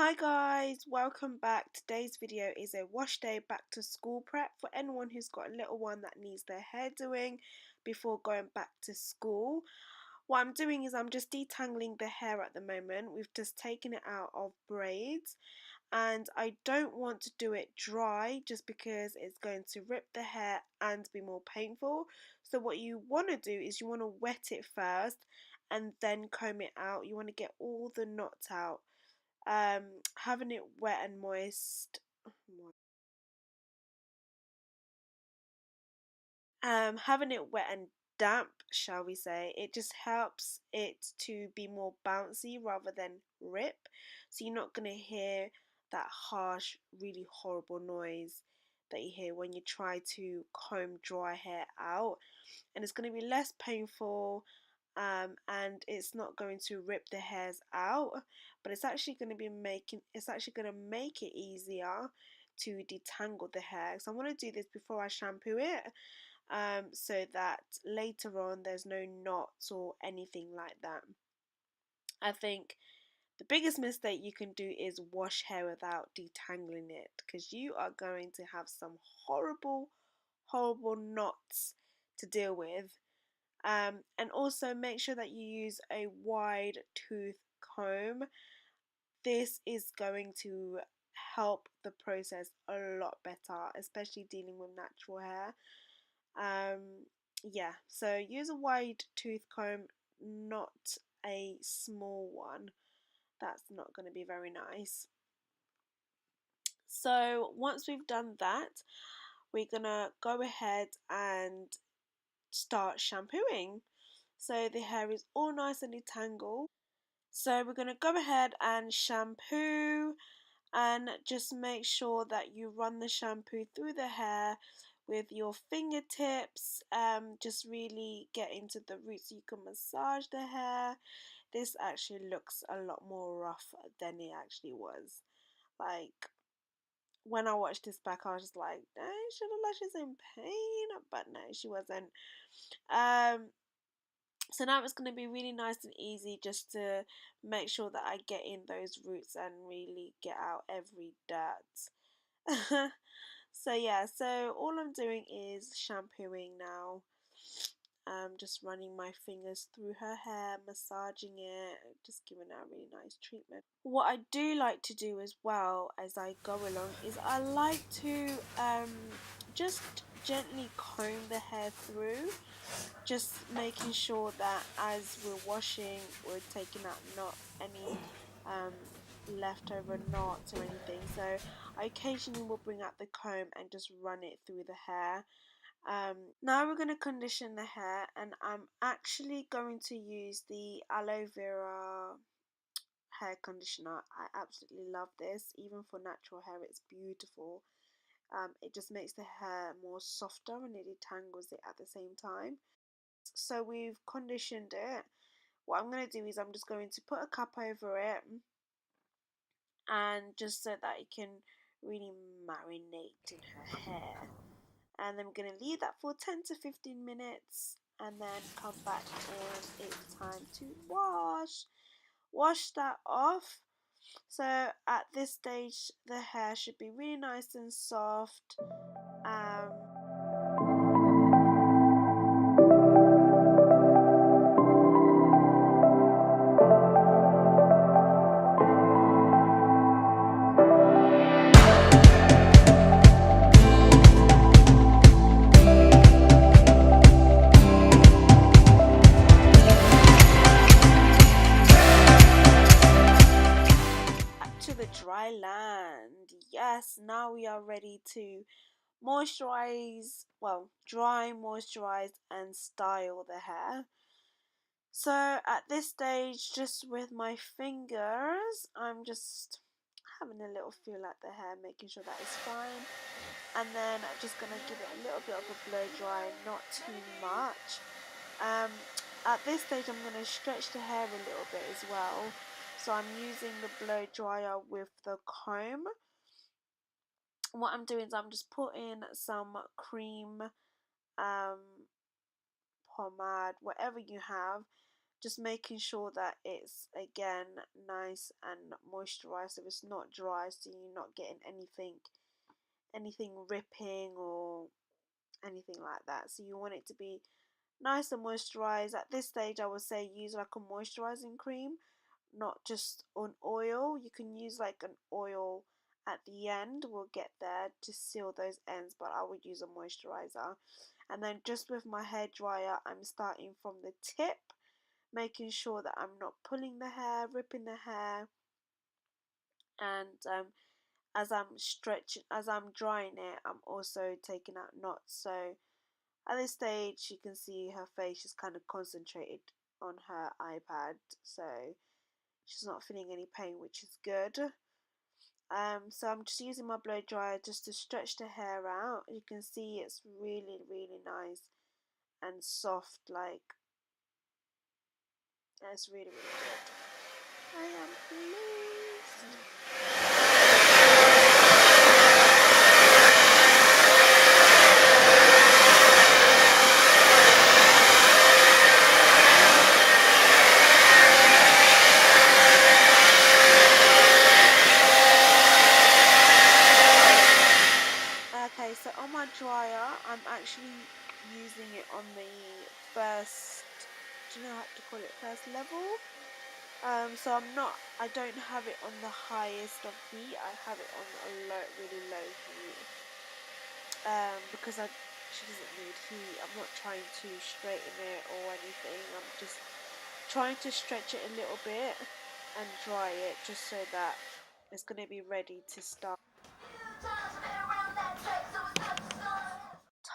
Hi guys, welcome back. Today's video is a wash day back to school prep for anyone who's got a little one that needs their hair doing before going back to school. What I'm doing is I'm just detangling the hair at the moment. We've just taken it out of braids and I don't want to do it dry just because it's going to rip the hair and be more painful. So what you want to do is you want to wet it first and then comb it out. You want to get all the knots out. Having it wet and moist, having it wet and damp, shall we say, it just helps it to be more bouncy rather than rip. So you're not gonna hear that harsh, really horrible noise that you hear when you try to comb dry hair out, and it's going to be less painful, and it's not going to rip the hairs out, but it's actually going to make it easier to detangle the hair. So I want to do this before I shampoo it, so that later on there's no knots or anything like that. I think the biggest mistake you can do is wash hair without detangling it, because you are going to have some horrible knots to deal with. And also make sure that you use a wide tooth comb. This is going to help the process a lot better, especially dealing with natural hair. Yeah, so use a wide tooth comb, not a small one. That's not going to be very nice. So once we've done that, we're gonna go ahead and start shampooing. So the hair is all nice and detangled. So we're going to go ahead and shampoo, and just make sure that you run the shampoo through the hair with your fingertips. Just really get into the roots so you can massage the hair. This actually looks a lot more rough than it actually was. Like, when I watched this back, I was just like, no, she looked like she's in pain, but no, she wasn't. Um, So now it's going to be really nice and easy just to make sure that I get in those roots and really get out every dirt. So yeah, so all I'm doing is shampooing now. Just running my fingers through her hair, massaging it, just giving her a really nice treatment. What I do like to do as well as I go along is I like to just gently comb the hair through, just making sure that as we're washing, we're taking out not any um, leftover knots or anything. So I occasionally will bring out the comb and just run it through the hair. Now we're going to condition the hair, and I'm actually going to use the aloe vera hair conditioner. I absolutely love this. Even for natural hair, it's beautiful. It just makes the hair more softer and it detangles it at the same time. So we've conditioned it. What I'm going to do is I'm just going to put a cap over it, and just so that it can really marinate in her hair. And then we're going to leave that for 10 to 15 minutes and then come back when it's time to wash that off. So at this stage the hair should be really nice and soft. um, to the dry land. Yes, now we are ready to moisturize, well, dry, moisturize, and style the hair. So at this stage, just with my fingers, I'm just having a little feel at the hair, making sure that it's fine. And then I'm just going to give it a little bit of a blow dry, not too much. Um, at this stage, I'm going to stretch the hair a little bit as well. So I'm using the blow dryer with the comb. What I'm doing is I'm just putting some cream, pomade, whatever you have, just making sure that it's again nice and moisturized, so it's not dry, so you're not getting anything ripping or anything like that. So you want it to be nice and moisturized. At this stage I would say use like a moisturizing cream, not just on oil. You can use like an oil at the end, we'll get there, to seal those ends, but I would use a moisturizer. And then just with my hair dryer, I'm starting from the tip, making sure that I'm not pulling the hair, ripping the hair, and as I'm drying it, I'm also taking out knots. So at this stage you can see her face is kind of concentrated on her iPad, so she's not feeling any pain, which is good. So I'm just using my blow dryer just to stretch the hair out. You can see it's really nice and soft, like it's really good. I am pleased. Okay, so on my dryer, I'm actually using it on the first, do you know how to call it, first level? So I don't have it on the highest of heat, I have it on a low, really low heat. Because she doesn't need heat. I'm not trying to straighten it or anything, I'm just trying to stretch it a little bit and dry it just so that it's going to be ready to start.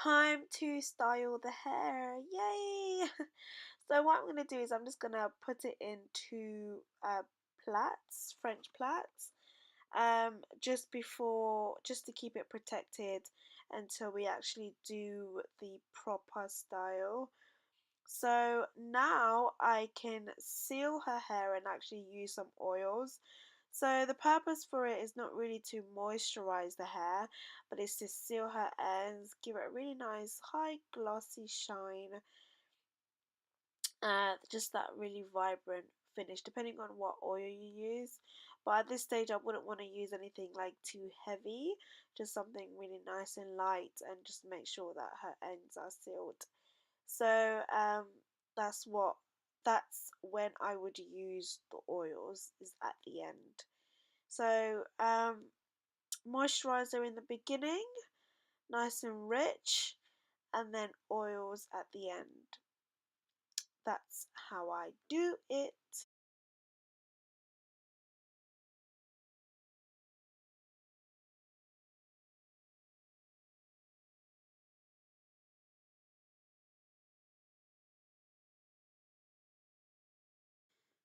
Time to style the hair, yay! So what I'm going to do is I'm just going to put it into plaits, French plaits, just to keep it protected until we actually do the proper style. So now I can seal her hair and actually use some oils. So the purpose for it is not really to moisturize the hair, but it's to seal her ends, give it a really nice high glossy shine, just that really vibrant finish, depending on what oil you use. But at this stage I wouldn't want to use anything like too heavy, just something really nice and light, and just make sure that her ends are sealed. So that's when I would use the oils, is at the end. So moisturizer in the beginning, nice and rich, and then oils at the end. That's how I do it.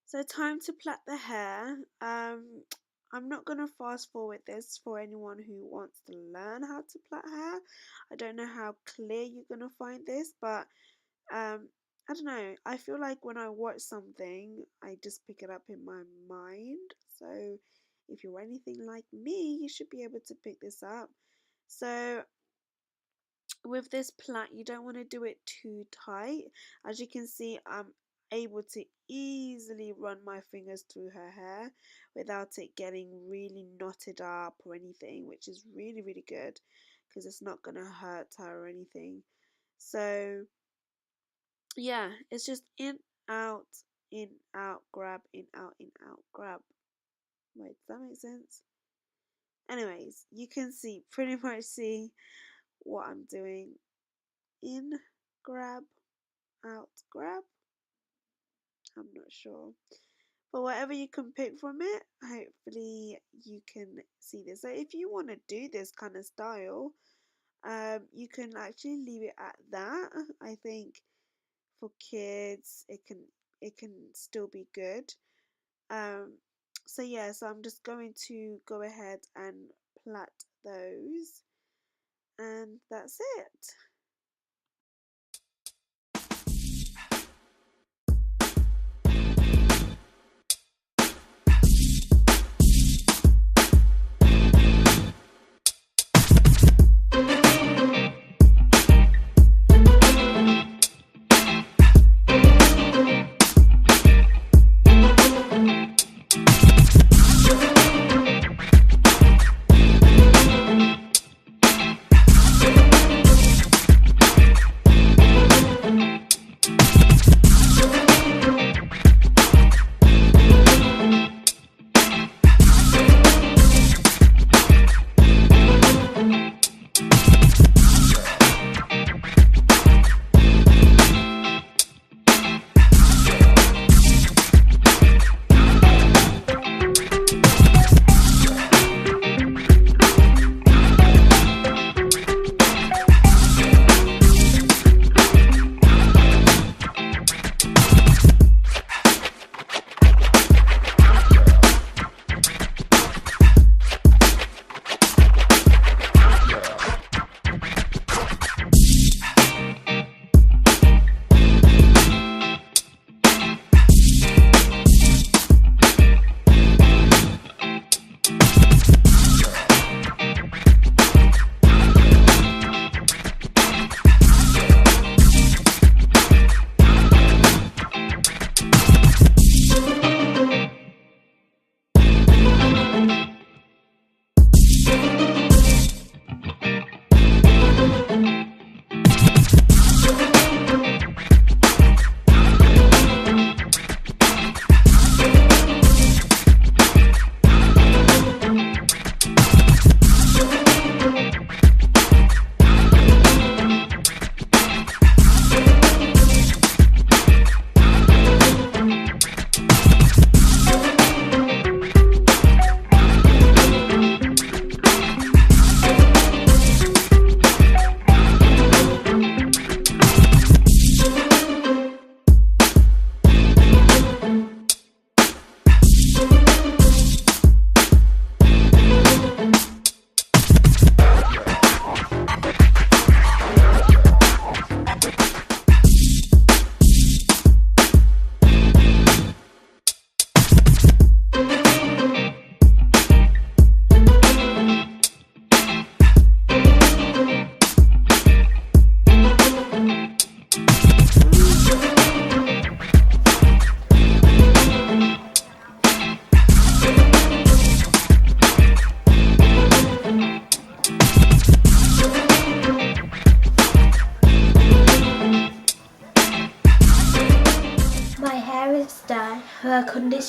So time to plait the hair. I'm not going to fast forward this for anyone who wants to learn how to plait hair. I don't know how clear you're going to find this, but I don't know. I feel like when I watch something, I just pick it up in my mind. So if you're anything like me, you should be able to pick this up. So with this plait, you don't want to do it too tight. As you can see, I'm able to easily run my fingers through her hair without it getting really knotted up or anything, which is really good because it's not going to hurt her or anything. So yeah, it's just in, out, grab, in, out, grab. Wait, does that make sense? Anyways, you can pretty much see what I'm doing. In, grab, out, grab. I'm not sure. But whatever you can pick from it, hopefully you can see this. So if you want to do this kind of style, you can actually leave it at that. I think for kids it can still be good. So yeah, so I'm just going to go ahead and plait those, and that's it.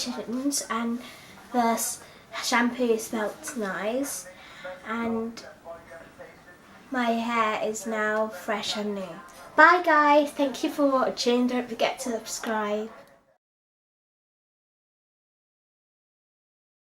congratulations, and the shampoo smelt nice, and my hair is now fresh and new. Bye guys, thank you for watching, don't forget to subscribe.